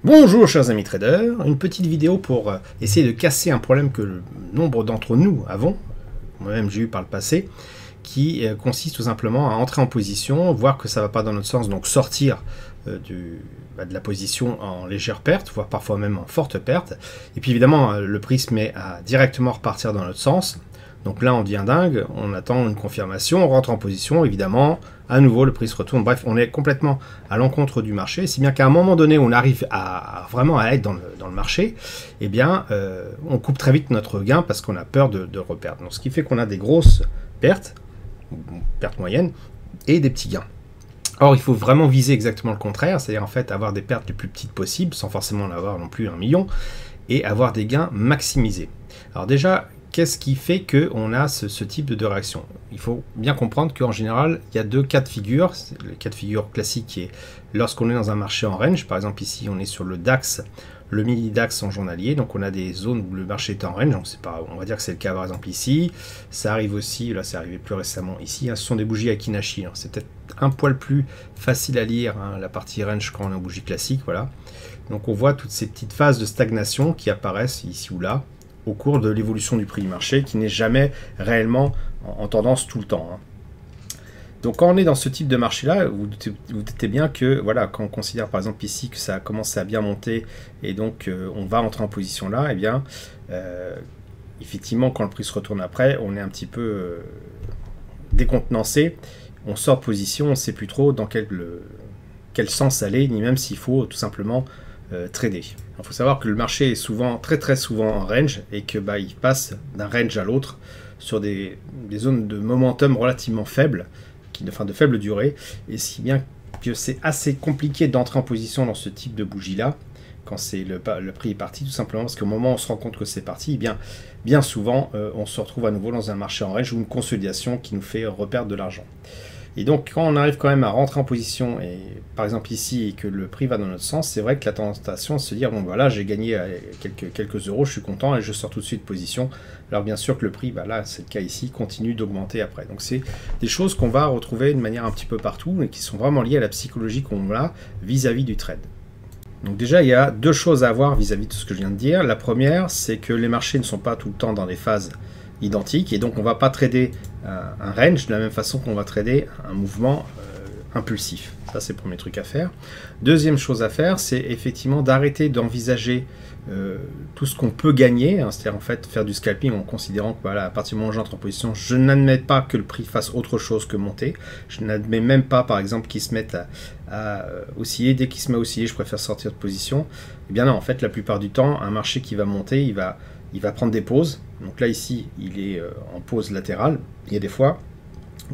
Bonjour chers amis traders, une petite vidéo pour essayer de casser un problème que nombre d'entre nous avons, moi-même j'ai eu par le passé, qui consiste tout simplement à entrer en position, voir que ça ne va pas dans notre sens, donc sortir de la position en légère perte, voire parfois même en forte perte, et puis évidemment le prix se met à directement repartir dans notre sens. Donc là, on devient dingue, on attend une confirmation, on rentre en position, évidemment, à nouveau, le prix se retourne. Bref, on est complètement à l'encontre du marché, si bien qu'à un moment donné, on arrive à vraiment à être dans le marché, eh bien, on coupe très vite notre gain parce qu'on a peur de reperdre. Donc, ce qui fait qu'on a des grosses pertes moyennes, et des petits gains. Or, il faut vraiment viser exactement le contraire, c'est-à-dire en fait avoir des pertes les plus petites possibles, sans forcément en avoir non plus 1 million, et avoir des gains maximisés. Alors déjà, qu'est-ce qui fait qu'on a ce type de réaction? Il faut bien comprendre qu'en général, il y a deux cas de figure. Le cas de figure classique qui est lorsqu'on est dans un marché en range. Par exemple, ici, on est sur le DAX, le mini DAX en journalier. Donc, on a des zones où le marché est en range. Donc, on va dire que c'est le cas, par exemple, ici. Ça arrive aussi, là, c'est arrivé plus récemment ici. Ce sont des bougies Akinhachi. C'est peut-être un poil plus facile à lire, la partie range quand on est en bougie classique. Voilà. Donc, on voit toutes ces petites phases de stagnation qui apparaissent ici ou là, au cours de l'évolution du prix du marché, qui n'est jamais réellement en tendance tout le temps. Donc quand on est dans ce type de marché-là, vous doutez bien que, voilà, quand on considère par exemple ici que ça a commencé à bien monter, et donc on va entrer en position là, et bien, effectivement, quand le prix se retourne après, on est un petit peu décontenancé, on sort de position, on ne sait plus trop dans quel sens aller, ni même s'il faut tout simplement trader. Il faut savoir que le marché est souvent, très souvent en range, et que il passe d'un range à l'autre sur des zones de momentum relativement faibles, de faible durée, et si bien que c'est assez compliqué d'entrer en position dans ce type de bougie là quand le prix est parti, tout simplement parce qu'au moment où on se rend compte que c'est parti, bien souvent on se retrouve à nouveau dans un marché en range ou une consolidation qui nous fait reperdre de l'argent. Et donc, quand on arrive quand même à rentrer en position, et par exemple ici, et que le prix va dans notre sens, c'est vrai que la tentation, c'est de se dire, bon voilà, j'ai gagné quelques euros, je suis content, et je sors tout de suite de position. Alors bien sûr que le prix, là, c'est le cas ici, continue d'augmenter après. Donc c'est des choses qu'on va retrouver de manière un petit peu partout, et qui sont vraiment liées à la psychologie qu'on a vis-à-vis du trade. Donc déjà, il y a deux choses à voir vis-à-vis de ce que je viens de dire. La première, c'est que les marchés ne sont pas tout le temps dans des phases identiques, et donc on ne va pas trader un range de la même façon qu'on va trader un mouvement impulsif. Ça, c'est le premier truc à faire. Deuxième chose à faire, c'est effectivement d'arrêter d'envisager tout ce qu'on peut gagner, c'est-à-dire en fait faire du scalping en considérant que voilà, à partir du moment où j'entre en position, je n'admets pas que le prix fasse autre chose que monter. Je n'admets même pas, par exemple, qu'il se mette à osciller. Dès qu'il se met à osciller, je préfère sortir de position. Eh bien non, en fait, la plupart du temps, un marché qui va monter, il va prendre des pauses. Donc là, ici, il est en pause latérale. Il y a des fois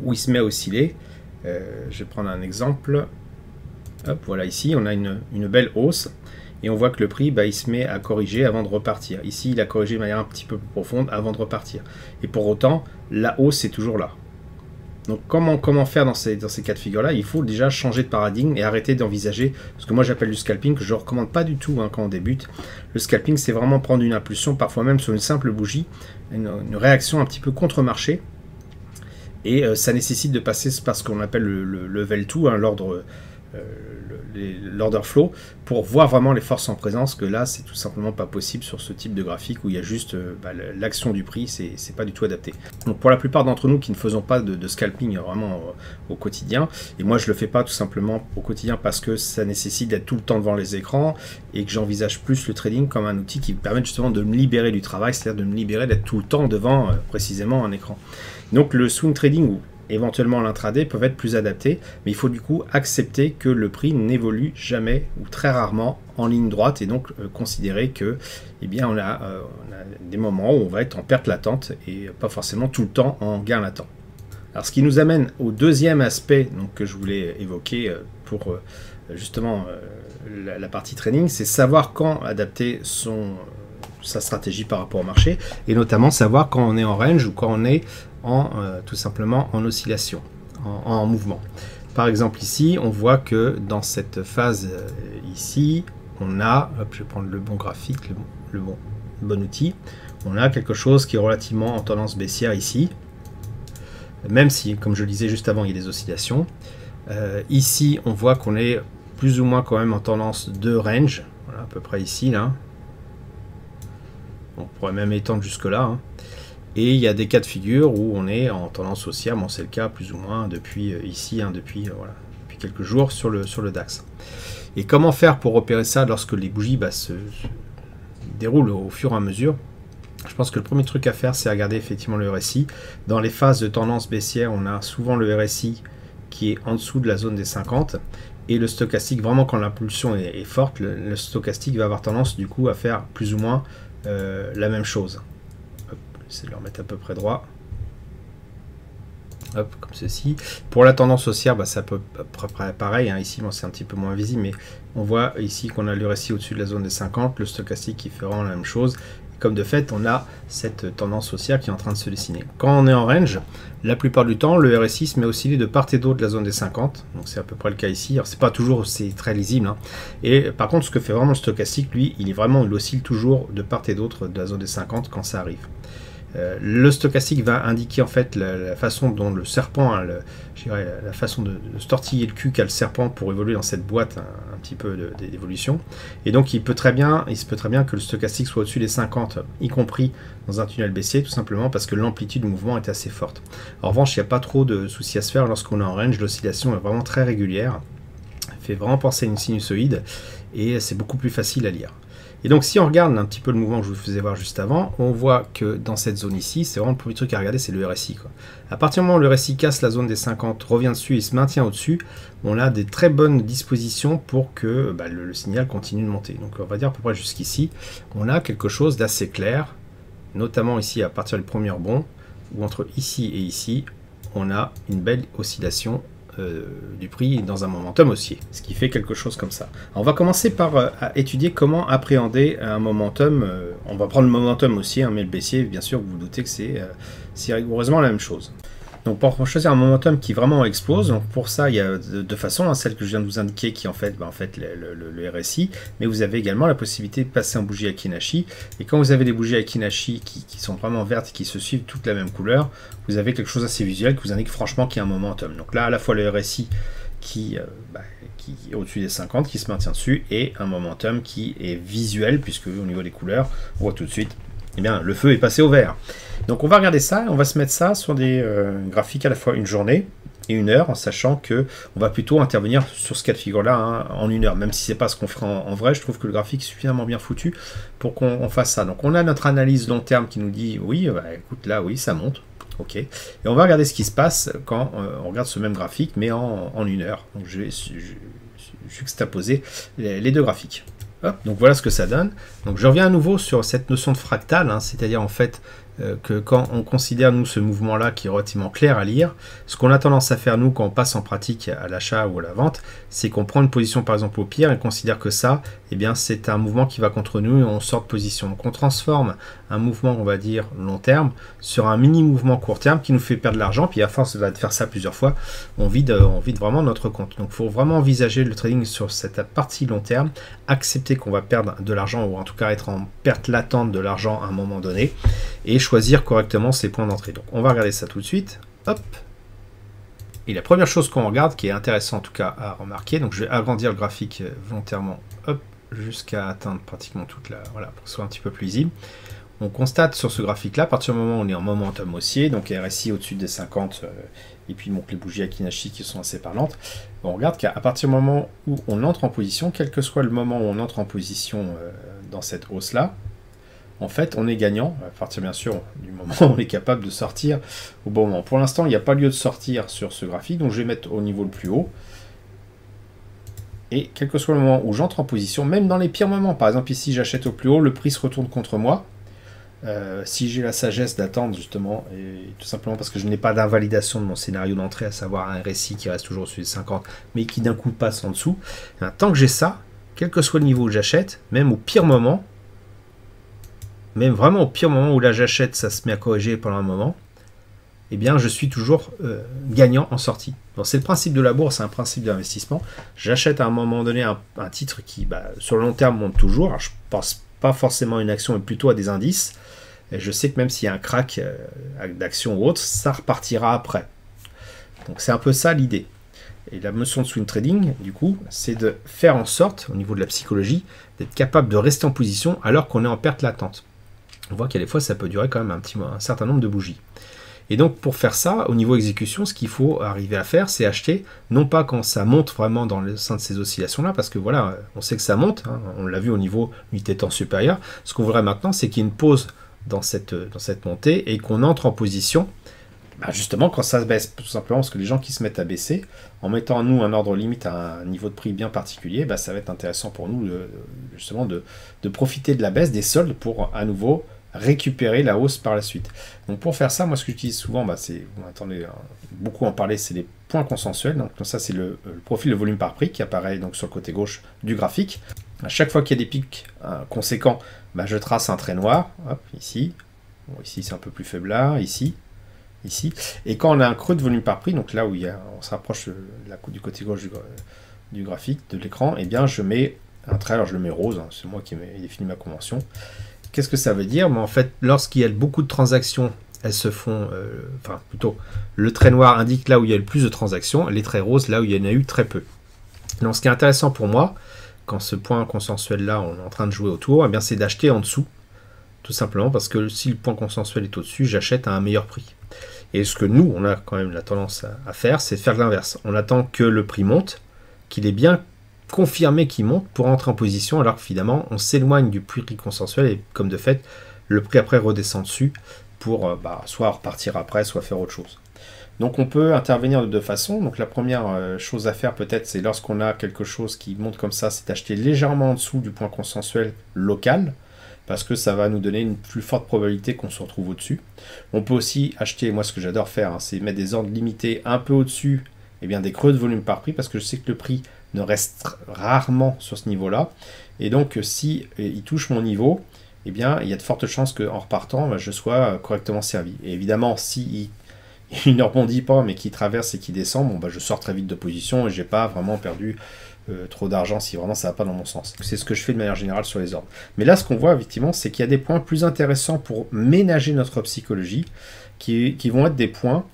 où il se met à osciller. Je vais prendre un exemple. Hop, voilà, ici, on a une belle hausse. Et on voit que le prix, il se met à corriger avant de repartir. Ici, il a corrigé de manière un petit peu plus profonde avant de repartir. Et pour autant, la hausse est toujours là. Donc comment faire dans ces cas de figure-là? Il faut déjà changer de paradigme et arrêter d'envisager ce que moi j'appelle du scalping, que je ne recommande pas du tout quand on débute. Le scalping, c'est vraiment prendre une impulsion, parfois même sur une simple bougie, une réaction un petit peu contre-marché. Et ça nécessite de passer par ce qu'on appelle le level 2, l'order flow, pour voir vraiment les forces en présence, que là c'est tout simplement pas possible sur ce type de graphique où il y a juste l'action du prix, c'est pas du tout adapté. Donc pour la plupart d'entre nous qui ne faisons pas de scalping vraiment au quotidien, et moi je le fais pas tout simplement au quotidien parce que ça nécessite d'être tout le temps devant les écrans, et que j'envisage plus le trading comme un outil qui me permet justement de me libérer du travail, c'est-à-dire de me libérer d'être tout le temps devant précisément un écran. Donc le swing trading ou éventuellement l'intraday peuvent être plus adaptés, mais il faut du coup accepter que le prix n'évolue jamais ou très rarement en ligne droite, et donc considérer que on a des moments où on va être en perte latente et pas forcément tout le temps en gain latent. Alors ce qui nous amène au deuxième aspect que je voulais évoquer pour justement la partie trading, c'est savoir quand adapter sa stratégie par rapport au marché, et notamment savoir quand on est en range ou quand on est tout simplement en oscillation, en mouvement. Par exemple ici, on voit que dans cette phase ici, on a, je vais prendre le bon graphique, le bon outil, on a quelque chose qui est relativement en tendance baissière ici, même si, comme je le disais juste avant, il y a des oscillations. Ici, on voit qu'on est plus ou moins quand même en tendance de range, voilà, à peu près ici, là. On pourrait même étendre jusque là, hein. Et il y a des cas de figure où on est en tendance haussière, bon c'est le cas plus ou moins depuis ici, hein, depuis quelques jours sur le DAX. Et comment faire pour repérer ça lorsque les bougies se déroulent au fur et à mesure? Je pense que le premier truc à faire, c'est regarder effectivement le RSI. Dans les phases de tendance baissière, on a souvent le RSI qui est en dessous de la zone des 50. Et le stochastique, vraiment quand l'impulsion est forte, le stochastique va avoir tendance du coup à faire plus ou moins la même chose. J'essaie de le remettre à peu près droit. Hop, comme ceci. Pour la tendance haussière, c'est à peu près pareil, hein. Ici, bon, c'est un petit peu moins visible, mais on voit ici qu'on a le RSI au-dessus de la zone des 50, le stochastique qui fait vraiment la même chose. Et comme de fait, on a cette tendance haussière qui est en train de se dessiner. Quand on est en range, la plupart du temps, le RSI se met osciller de part et d'autre de la zone des 50. Donc c'est à peu près le cas ici. Alors c'est pas toujours, c'est très lisible, hein. Et par contre, ce que fait vraiment le stochastique, lui, il oscille toujours de part et d'autre de la zone des 50 quand ça arrive. Le stochastique va indiquer en fait la façon dont le serpent, hein, la façon de se tortiller le cul qu'a le serpent pour évoluer dans cette boîte un petit peu d'évolution. Et donc il se peut très bien que le stochastique soit au-dessus des 50, y compris dans un tunnel baissier, tout simplement parce que l'amplitude du mouvement est assez forte. En revanche, il n'y a pas trop de soucis à se faire lorsqu'on est en range, l'oscillation est vraiment très régulière, elle fait vraiment penser à une sinusoïde et c'est beaucoup plus facile à lire. Et donc si on regarde un petit peu le mouvement que je vous faisais voir juste avant, on voit que dans cette zone ici, c'est vraiment le premier truc à regarder, c'est le RSI, quoi. À partir du moment où le RSI casse la zone des 50, revient dessus et se maintient au-dessus, on a des très bonnes dispositions pour que le signal continue de monter. Donc on va dire à peu près jusqu'ici, on a quelque chose d'assez clair, notamment ici à partir du premier rebond, où entre ici et ici, on a une belle oscillation du prix dans un momentum haussier, ce qui fait quelque chose comme ça. Alors, on va commencer par étudier comment appréhender un momentum. On va prendre le momentum haussier, mais le baissier, bien sûr, vous vous doutez que c'est rigoureusement la même chose. Donc pour choisir un momentum qui vraiment explose, donc pour ça il y a deux façons, hein, celle que je viens de vous indiquer qui est en fait, le RSI, mais vous avez également la possibilité de passer en bougie Akinhachi, et quand vous avez des bougies Akinhachi qui sont vraiment vertes et qui se suivent toutes la même couleur, vous avez quelque chose d'assez visuel qui vous indique franchement qu'il y a un momentum. Donc là à la fois le RSI qui est au-dessus des 50, qui se maintient dessus, et un momentum qui est visuel, puisque au niveau des couleurs, on voit tout de suite, eh bien, le feu est passé au vert. Donc on va regarder ça, on va se mettre ça sur des graphiques à la fois une journée et une heure, en sachant que on va plutôt intervenir sur ce cas de figure-là, hein, en une heure, même si c'est pas ce qu'on fera en vrai. Je trouve que le graphique est suffisamment bien foutu pour qu'on fasse ça. Donc on a notre analyse long terme qui nous dit, oui, écoute, là, oui, ça monte. Ok, et on va regarder ce qui se passe quand on regarde ce même graphique, mais en une heure. Donc je vais juxtaposer les deux graphiques. Hop, donc voilà ce que ça donne. Donc je reviens à nouveau sur cette notion de fractal, hein, c'est-à-dire en fait que quand on considère nous ce mouvement-là qui est relativement clair à lire, ce qu'on a tendance à faire nous quand on passe en pratique à l'achat ou à la vente, c'est qu'on prend une position par exemple au pire et on considère que ça, eh bien c'est un mouvement qui va contre nous et on sort de position. Donc on transforme un mouvement, on va dire long terme, sur un mini mouvement court terme qui nous fait perdre de l'argent, puis à force de faire ça plusieurs fois, on vide vraiment notre compte. Donc il faut vraiment envisager le trading sur cette partie long terme, accepter qu'on va perdre de l'argent ou en tout cas être en perte latente de l'argent à un moment donné et choisir correctement ses points d'entrée. Donc on va regarder ça tout de suite. Hop. Et la première chose qu'on regarde, qui est intéressant en tout cas à remarquer, donc je vais agrandir le graphique volontairement, hop, jusqu'à atteindre pratiquement toute la, voilà, pour que ce soit un petit peu plus lisible. On constate sur ce graphique-là, à partir du moment où on est en momentum haussier, donc RSI au-dessus des 50, et puis donc les bougies Akinhachi qui sont assez parlantes, on regarde qu'à partir du moment où on entre en position, quel que soit le moment où on entre en position dans cette hausse-là, en fait, on est gagnant, à partir bien sûr du moment où on est capable de sortir au bon moment. Pour l'instant, il n'y a pas lieu de sortir sur ce graphique, donc je vais mettre au niveau le plus haut. Et quel que soit le moment où j'entre en position, même dans les pires moments, par exemple ici j'achète au plus haut, le prix se retourne contre moi. Si j'ai la sagesse d'attendre justement, et tout simplement parce que je n'ai pas d'invalidation de mon scénario d'entrée, à savoir un RSI qui reste toujours au-dessus de 50, mais qui d'un coup passe en dessous, tant que j'ai ça, quel que soit le niveau où j'achète, même au pire moment, même vraiment au pire moment où là j'achète, ça se met à corriger pendant un moment, eh bien je suis toujours gagnant en sortie. Donc c'est le principe de la bourse, c'est un principe d'investissement. J'achète à un moment donné un titre qui sur le long terme monte toujours. Alors, je pense pas forcément à une action, mais plutôt à des indices. Et je sais que même s'il y a un crack d'action ou autre, ça repartira après. Donc c'est un peu ça l'idée. Et la notion de swing trading, du coup, c'est de faire en sorte, au niveau de la psychologie, d'être capable de rester en position alors qu'on est en perte latente. On voit qu'il y a des fois, ça peut durer quand même un certain nombre de bougies. Et donc, pour faire ça, au niveau exécution, ce qu'il faut arriver à faire, c'est acheter, non pas quand ça monte vraiment dans le sein de ces oscillations-là, parce que voilà, on sait que ça monte, hein, on l'a vu au niveau unité de temps supérieur. Ce qu'on voudrait maintenant, c'est qu'il y ait une pause dans cette montée et qu'on entre en position justement quand ça se baisse, tout simplement parce que les gens qui se mettent à baisser, en mettant nous un ordre limite à un niveau de prix bien particulier, ça va être intéressant pour nous justement de profiter de la baisse des soldes pour à nouveau récupérer la hausse par la suite. Donc pour faire ça, moi ce que j'utilise souvent, c'est, vous m'entendez beaucoup en parler, c'est les points consensuels. Donc ça c'est le profil de volume par prix qui apparaît donc sur le côté gauche du graphique. À chaque fois qu'il y a des pics conséquents, je trace un trait noir, hop, ici. Bon, ici c'est un peu plus faible là, ici. Et quand on a un creux de volume par prix, donc là où on se rapproche du côté gauche du graphique, de l'écran, eh bien je mets un trait, alors je le mets rose, hein, c'est moi qui ai défini ma convention. Qu'est-ce que ça veut dire? En fait, lorsqu'il y a beaucoup de transactions, elles se font, enfin plutôt, le trait noir indique là où il y a le plus de transactions, les traits roses là où il y en a eu très peu. Donc ce qui est intéressant pour moi, quand ce point consensuel là, on est en train de jouer autour, eh bien c'est d'acheter en dessous, tout simplement parce que si le point consensuel est au-dessus, j'achète à un meilleur prix. Et ce que nous, on a quand même la tendance à faire, c'est de faire l'inverse. On attend que le prix monte, qu'il est bien confirmé qu'il monte pour entrer en position, alors que finalement, on s'éloigne du prix consensuel et comme de fait, le prix après redescend dessus pour soit repartir après, soit faire autre chose. Donc on peut intervenir de deux façons. Donc la première chose à faire peut-être, c'est lorsqu'on a quelque chose qui monte comme ça, c'est d'acheter légèrement en dessous du point consensuel local, parce que ça va nous donner une plus forte probabilité qu'on se retrouve au-dessus. On peut aussi acheter, moi ce que j'adore faire, c'est mettre des ordres limités un peu au-dessus, des creux de volume par prix, parce que je sais que le prix ne reste rarement sur ce niveau-là. Et donc si il touche mon niveau, il y a de fortes chances qu'en repartant, je sois correctement servi. Et évidemment, si il ne rebondit pas, mais qu'il traverse et qu'il descend, je sors très vite de position et j'ai pas vraiment perdu trop d'argent si vraiment ça va pas dans mon sens. C'est ce que je fais de manière générale sur les ordres. Mais là, ce qu'on voit effectivement, c'est qu'il y a des points plus intéressants pour ménager notre psychologie, qui vont être des points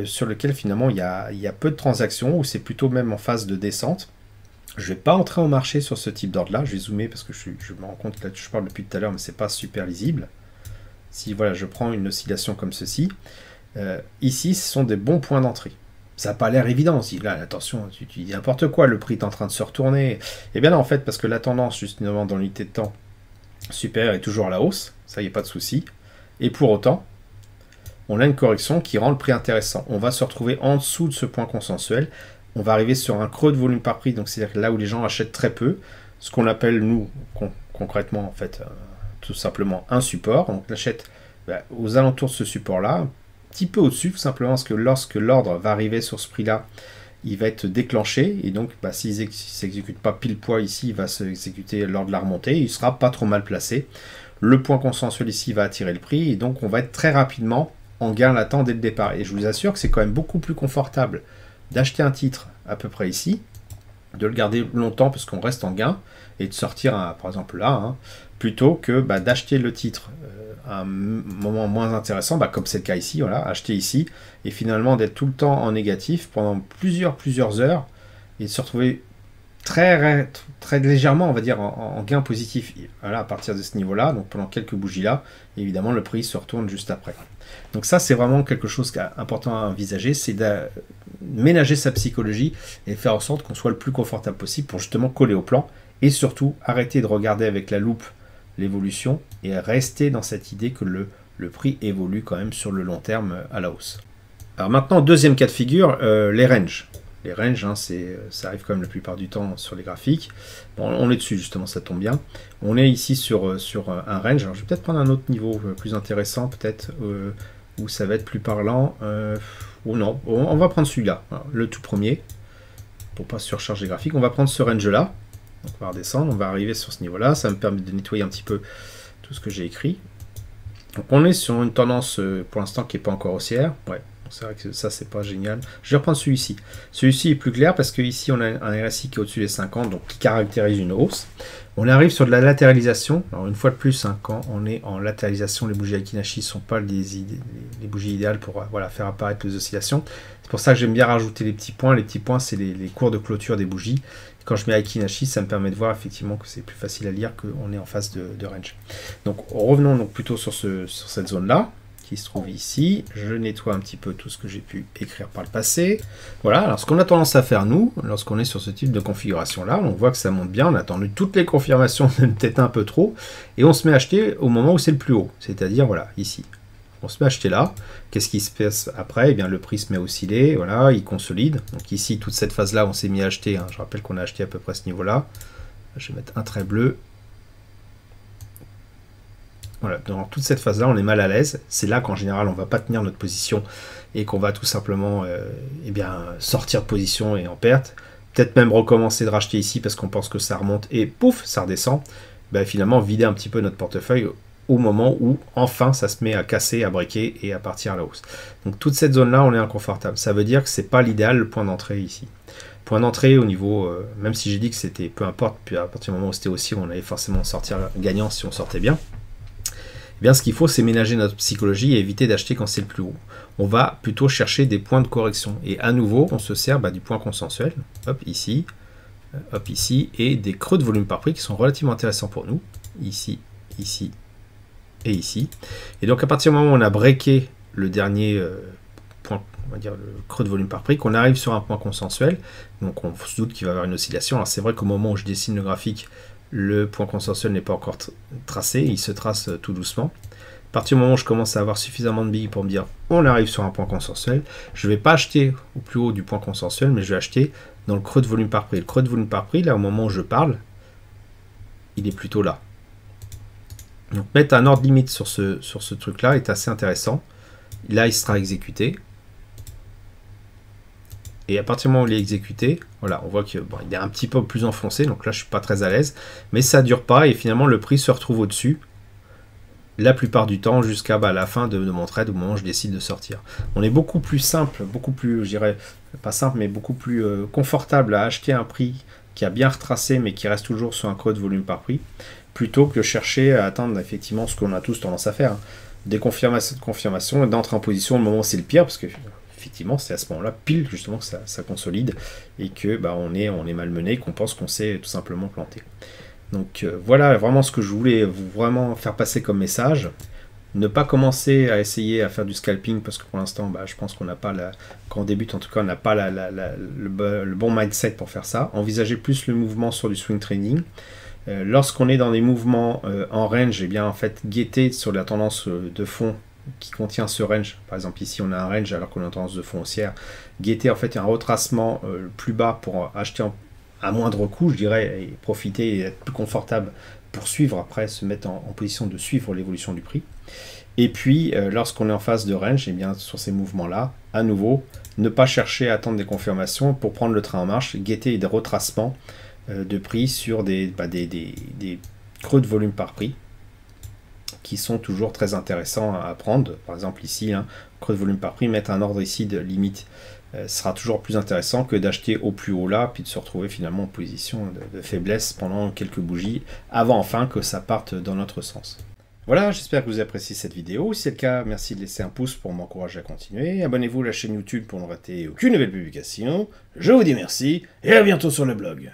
sur lesquels finalement il y a peu de transactions, ou c'est plutôt même en phase de descente. Je vais pas entrer au marché sur ce type d'ordre là, je vais zoomer parce que je me rends compte que là je parle depuis tout à l'heure, mais c'est pas super lisible. Si voilà, je prends une oscillation comme ceci, ici ce sont des bons points d'entrée. Ça n'a pas l'air évident aussi. Là, attention, tu dis n'importe quoi, le prix est en train de se retourner. Eh bien non, en fait, parce que la tendance, justement, dans l'unité de temps supérieure est toujours à la hausse, ça, il n'y a pas de souci. Et pour autant, on a une correction qui rend le prix intéressant. On va se retrouver en dessous de ce point consensuel. On va arriver sur un creux de volume par prix, donc c'est-à-dire là où les gens achètent très peu, ce qu'on appelle, nous, concrètement, en fait, tout simplement un support. Donc on achète aux alentours de ce support-là, petit peu au-dessus, tout simplement parce que lorsque l'ordre va arriver sur ce prix-là, il va être déclenché, et donc s'il ne s'exécute pas pile poil ici, il va s'exécuter lors de la remontée, il ne sera pas trop mal placé. Le point consensuel ici va attirer le prix, et donc on va être très rapidement en gain latent dès le départ. Et je vous assure que c'est quand même beaucoup plus confortable d'acheter un titre à peu près ici, de le garder longtemps parce qu'on reste en gain, et de sortir, par exemple là, plutôt que d'acheter le titre à un moment moins intéressant, comme c'est le cas ici, voilà, acheter ici, et finalement d'être tout le temps en négatif pendant plusieurs heures, et de se retrouver très légèrement, on va dire, en gain positif. Voilà, à partir de ce niveau-là, donc pendant quelques bougies là, évidemment le prix se retourne juste après. Donc ça, c'est vraiment quelque chose qui est important à envisager, c'est de ménager sa psychologie et faire en sorte qu'on soit le plus confortable possible pour justement coller au plan, et surtout arrêter de regarder avec la loupe l'évolution et rester dans cette idée que le prix évolue quand même sur le long terme à la hausse. Alors maintenant, deuxième cas de figure, les ranges. Les ranges, ça arrive quand même la plupart du temps sur les graphiques. Bon, on est dessus justement, ça tombe bien. On est ici sur un range. Alors je vais peut-être prendre un autre niveau plus intéressant, peut-être, où ça va être plus parlant. Ou non, on va prendre celui-là, le tout premier, pour pas surcharger les graphiques. On va prendre ce range-là. Donc on va redescendre, on va arriver sur ce niveau-là. Ça me permet de nettoyer un petit peu tout ce que j'ai écrit. Donc on est sur une tendance pour l'instant qui n'est pas encore haussière. Ouais, C'est vrai que ça, c'est pas génial. Je vais reprendre celui-ci. Celui-ci est plus clair parce qu'ici, on a un RSI qui est au-dessus des 50, donc qui caractérise une hausse. On arrive sur de la latéralisation. Alors, une fois de plus, hein, quand on est en latéralisation, les bougies Aiki-Nashi ne sont pas les bougies idéales pour voilà, faire apparaître les oscillations. C'est pour ça que j'aime bien rajouter les petits points. Les petits points, c'est les cours de clôture des bougies. Quand je mets Aiki-Nashi, ça me permet de voir effectivement que c'est plus facile à lire qu'on est en phase de range. Donc, revenons donc plutôt sur cette zone-là, qui se trouve ici. Je nettoie un petit peu tout ce que j'ai pu écrire par le passé. Voilà, alors ce qu'on a tendance à faire, nous, lorsqu'on est sur ce type de configuration-là, on voit que ça monte bien, on a attendu toutes les confirmations, peut-être un peu trop, et on se met à acheter au moment où c'est le plus haut, c'est-à-dire, voilà, ici. On se met à acheter là. Qu'est-ce qui se passe après? Eh bien, le prix se met à osciller, voilà, il consolide. Donc ici, toute cette phase-là, on s'est mis à acheter, hein. Je rappelle qu'on a acheté à peu près à ce niveau-là. Je vais mettre un trait bleu. Voilà, dans toute cette phase-là, on est mal à l'aise. C'est là qu'en général, on ne va pas tenir notre position et qu'on va tout simplement eh bien, sortir de position et en perte. Peut-être même recommencer de racheter ici parce qu'on pense que ça remonte et pouf, ça redescend. Ben, finalement, vider un petit peu notre portefeuille au moment où enfin ça se met à casser, à breaker et à partir à la hausse. Donc toute cette zone-là, on est inconfortable. Ça veut dire que ce n'est pas l'idéal, le point d'entrée ici. Point d'entrée au niveau, même si j'ai dit que c'était peu importe, puis à partir du moment où c'était aussi, on allait forcément sortir gagnant si on sortait bien. Eh bien, ce qu'il faut, c'est ménager notre psychologie et éviter d'acheter quand c'est le plus haut. On va plutôt chercher des points de correction. Et à nouveau, on se sert du point consensuel, hop, ici, et des creux de volume par prix qui sont relativement intéressants pour nous, ici, ici, et ici. Et donc, à partir du moment où on a breaké le dernier point, on va dire le creux de volume par prix, qu'on arrive sur un point consensuel, donc on se doute qu'il va y avoir une oscillation. Alors, c'est vrai qu'au moment où je dessine le graphique, le point consensuel n'est pas encore tracé, il se trace tout doucement. À partir du moment où je commence à avoir suffisamment de billes pour me dire on arrive sur un point consensuel, je ne vais pas acheter au plus haut du point consensuel, mais je vais acheter dans le creux de volume par prix. Le creux de volume par prix, là au moment où je parle, il est plutôt là. Donc mettre un ordre limite sur ce truc-là est assez intéressant. Là, il sera exécuté. Et à partir du moment où il est exécuté, voilà, on voit qu'il est un petit peu plus enfoncé, donc là je ne suis pas très à l'aise, mais ça ne dure pas et finalement le prix se retrouve au-dessus la plupart du temps jusqu'à la fin de mon trade au moment où je décide de sortir. On est beaucoup plus simple, beaucoup plus, je dirais, pas simple, mais beaucoup plus confortable à acheter un prix qui a bien retracé mais qui reste toujours sur un creux de volume par prix, plutôt que chercher à atteindre effectivement ce qu'on a tous tendance à faire, hein. Des confirmations et d'entrer en position au moment où c'est le pire, parce que effectivement, c'est à ce moment-là, pile, justement, que ça consolide et que on est malmené, qu'on pense qu'on s'est tout simplement planté. Donc voilà vraiment ce que je voulais vous vraiment faire passer comme message. Ne pas commencer à essayer à faire du scalping parce que pour l'instant, je pense qu'on n'a pas, quand on débute en tout cas, on n'a pas le bon mindset pour faire ça. Envisagez plus le mouvement sur du swing trading. Lorsqu'on est dans des mouvements en range, eh bien en fait, guettez sur la tendance de fond qui contient ce range. Par exemple ici on a un range alors qu'on a une tendance de fond haussière. Guetter en fait un retracement plus bas pour acheter à moindre coût, je dirais, et profiter et être plus confortable pour suivre, après se mettre en position de suivre l'évolution du prix. Et puis lorsqu'on est en phase de range, et bien sur ces mouvements là, à nouveau, ne pas chercher à attendre des confirmations pour prendre le train en marche, guetter des retracements de prix sur des creux de volume par prix qui sont toujours très intéressants à prendre. Par exemple ici, creux de volume par prix, mettre un ordre ici de limite sera toujours plus intéressant que d'acheter au plus haut là, puis de se retrouver finalement en position de faiblesse pendant quelques bougies, avant enfin que ça parte dans notre sens. Voilà, j'espère que vous appréciez cette vidéo. Si c'est le cas, merci de laisser un pouce pour m'encourager à continuer. Abonnez-vous à la chaîne YouTube pour ne rater aucune nouvelle publication. Je vous dis merci et à bientôt sur le blog.